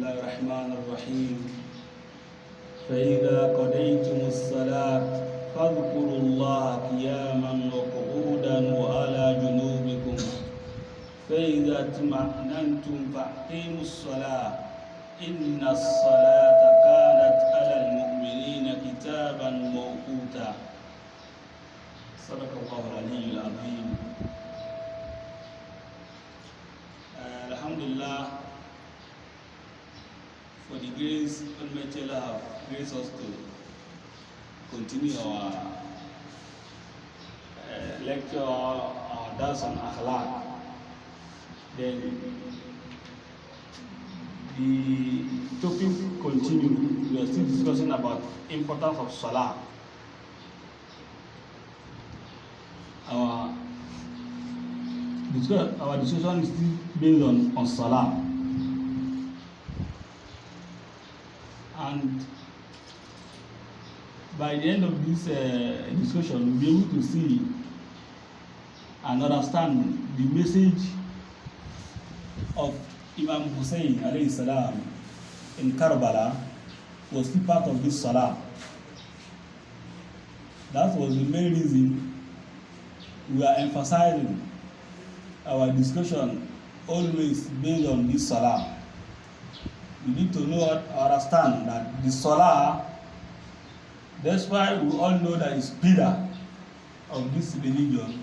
الله الرحمن الرحيم فإذا قضيتم الصلاة فاذكروا الله قياما وقعودا وعلى جنوبكم فإذا اطمأننتم فأقيموا الصلاة إن الصلاة كانت على المؤمنين كتابا موقوتا صدق الله العلي العظيم. Alhamdulillah, for the grace Almighty Allah have graced us to continue our lecture, our dars on akhlaq. Then the topic continues. We are still discussing about importance of Salah. Our discussion is still based on Salah. And by the end of this discussion, we'll be able to see and understand the message of Imam Hussein alayhi salam in Karbala was still part of this Salah. That was the main reason we are emphasizing our discussion always based on this Salah. We need to know and understand that the Salah, that's why we all know that it's pillar of this religion,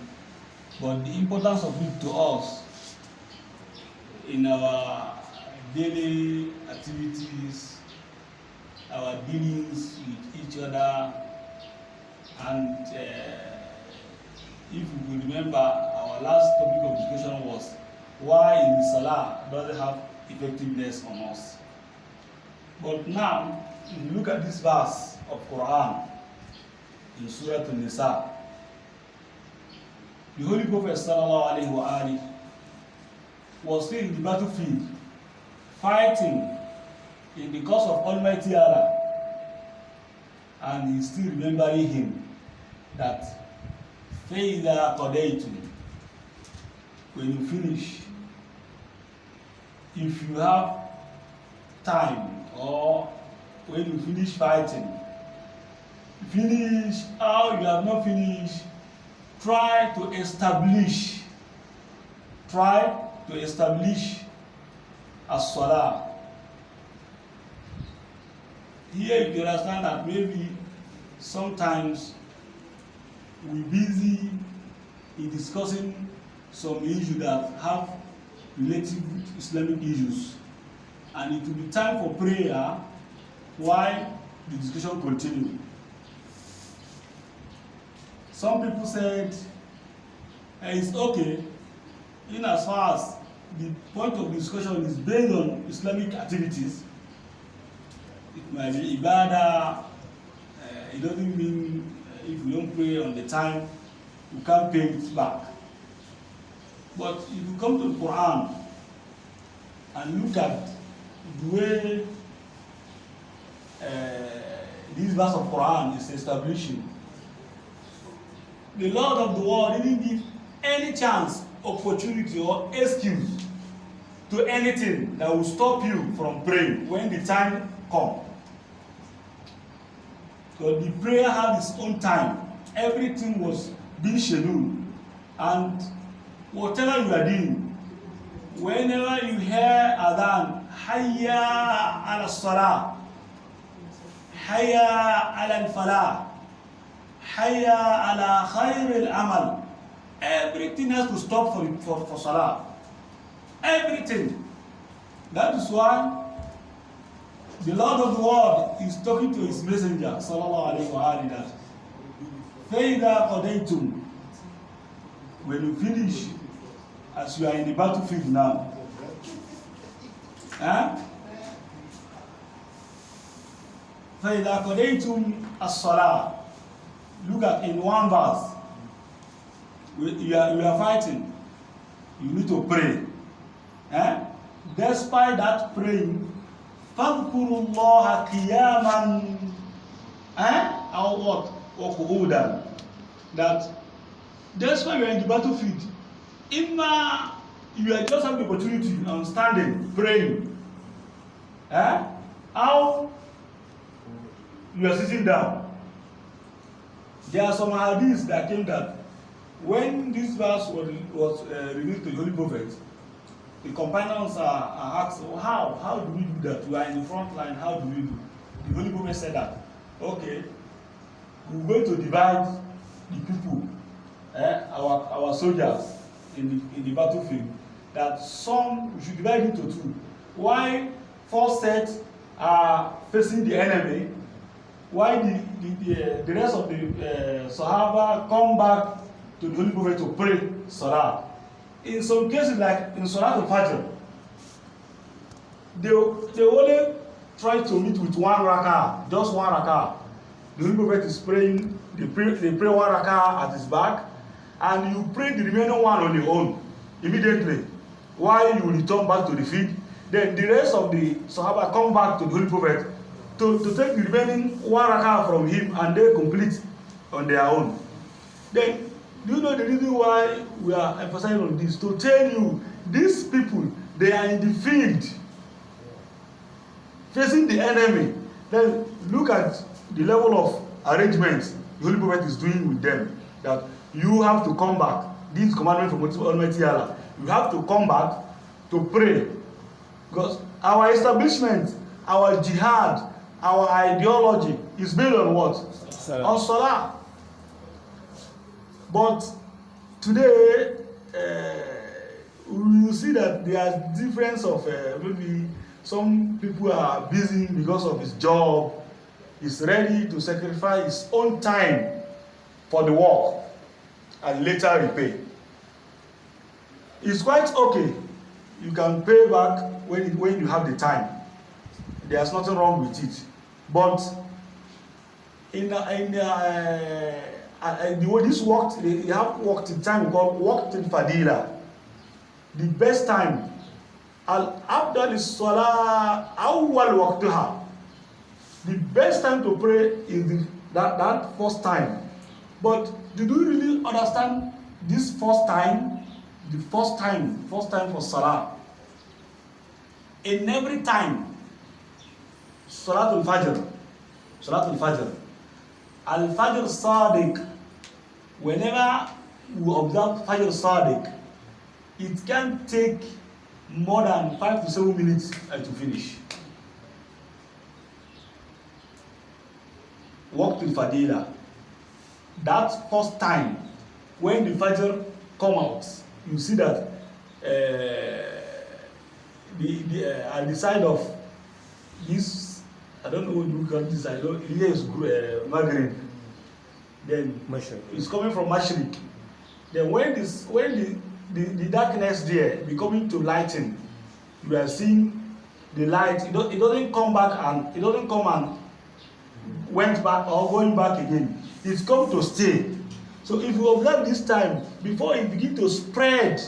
but the importance of it to us in our daily activities, our dealings with each other, and if you remember, our last topic of discussion was why the Salah doesn't have effectiveness on us. But now, if you look at this verse of Quran in Surah An-Nisa, the Holy Prophet Sallallahu Alaihi Wasallam was still in the battlefield, fighting in the cause of Almighty Allah, and he's still remembering him that فَإِذَا قَضَيْتُمْ, when you finish, if you have time, or when you finish fighting, finish how you have not finished, try to establish a Salah. Here you can understand that maybe sometimes we're busy in discussing some issues that have related Islamic issues, and it will be time for prayer while the discussion continues. Some people said it's okay in as far as the point of discussion is based on Islamic activities. It might be ibadah. It doesn't mean if you don't pray on the time, you can't pay it back. But if you come to the Quran and look at the way this verse of Quran is establishing, the Lord of the world didn't give any chance, opportunity, or excuse to anything that will stop you from praying when the time comes. So the prayer had its own time. Everything was being scheduled. And whatever you are doing, whenever you hear adhan, hayya ala salah, hayya ala al-falah, hayya ala khair al-amal, everything has to stop for salah. Everything. That is why the Lord of the world is talking to his messenger, sallallahu alayhi wa sallam, فَإِذَا قَضَيْتُمْ, when you finish, as you are in the battlefield now, فَإِذَا قَضَيْتُمْ الصَّلَاةِ, look at in one verse, you are fighting, you need to pray. Despite that praying, فَاذْكُرُوا اللَّهَ قِيَامًا or what? وَقُعُودًا, that that's why you are in the battlefield. If you are just having the opportunity on standing, praying, How you are sitting down. There are some hadiths that came that when this verse was revealed to the Holy Prophet, the companions are asked, oh, how do we do that? We are in the front line, how do we do? The Holy Prophet said that, okay, we're going to divide the people, our soldiers in the battlefield, that some, we should divide into two. Why four sets are facing the enemy, why the rest of the Sahaba come back to the Holy Prophet to pray Salah. In some cases, like in Salah al-Fajr, they only try to meet with one rakah, just one rakah. The Holy Prophet is praying, they pray one rakah at his back, and you pray the remaining one on your own immediately, while you return back to the field. Then the rest of the Sahaba come back to the Holy Prophet to take the remaining one rakah from him, and they complete on their own. Then, do you know the reason why we are emphasizing on this? To tell you, these people, they are in the field, facing the enemy. Then look at the level of arrangement the Holy Prophet is doing with them. That you have to come back. This is commandment from Almighty Allah. You have to come back to pray. Because our establishment, our jihad, our ideology is built on what? Salah. On Salah. But today, we will see that there is difference of maybe some people are busy because of his job. He's ready to sacrifice his own time for the work and later repay. It's quite okay. You can pay back when you have the time. There's nothing wrong with it. But this work, you have worked in time called worked in Fadila. The best time. Al-Abdal is Salah awwal waqtuha. The best time to pray is that first time. But did you really understand this first time? The first time for Salah. In every time, Salatul Fajr, Al-Fajr Sadiq, whenever you observe Fajr Sadiq, it can take more than 5 to 7 minutes to finish. Waqtul Fadila. That first time, when the Fajr come out, you see that at the side of this, I don't know what you call this, I know here is Maghrib. Then it's coming from Mashriq. Then when the darkness there becoming to lighten, you are seeing the light. It doesn't come back and it doesn't come and went back or going back again. It's come to stay. So if you observe this time before it begin to spread,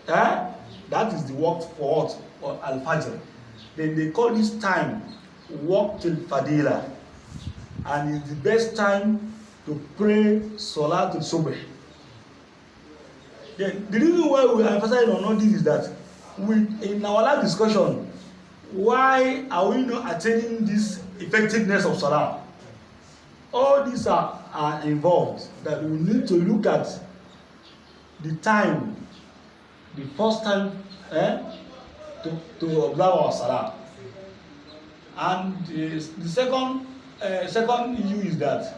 that is the work for what? Or Al-Fajr. Then they call this time Waqtul Fadila, and it's the best time to pray Salatul Subh. Then the reason why we emphasize on all this is that in our last discussion, why are we not attaining this effectiveness of Salah? All these are involved, that we need to look at the time, the first time to observe our Salah. And the second issue is that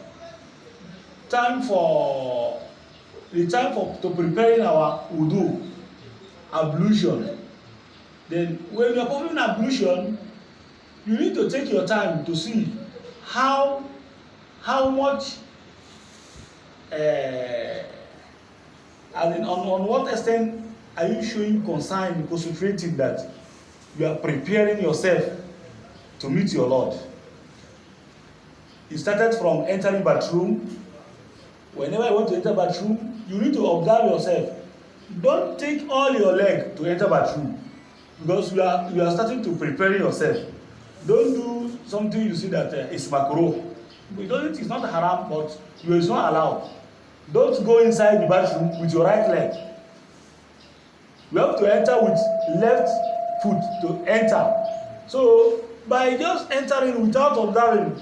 to preparing our wudu, ablution. Then when you are performing ablution, you need to take your time to see how much on what extent are you showing concern, concentrating that you are preparing yourself to meet your Lord. It started from entering bathroom. Whenever you want to enter bathroom, you need to observe yourself. Don't take all your leg to enter bathroom, because you are starting to prepare yourself. Don't do something you see that is makruh. It's not haram, but it's not allowed. Don't go inside the bathroom with your right leg. You have to enter with left foot to enter. So by just entering without observing,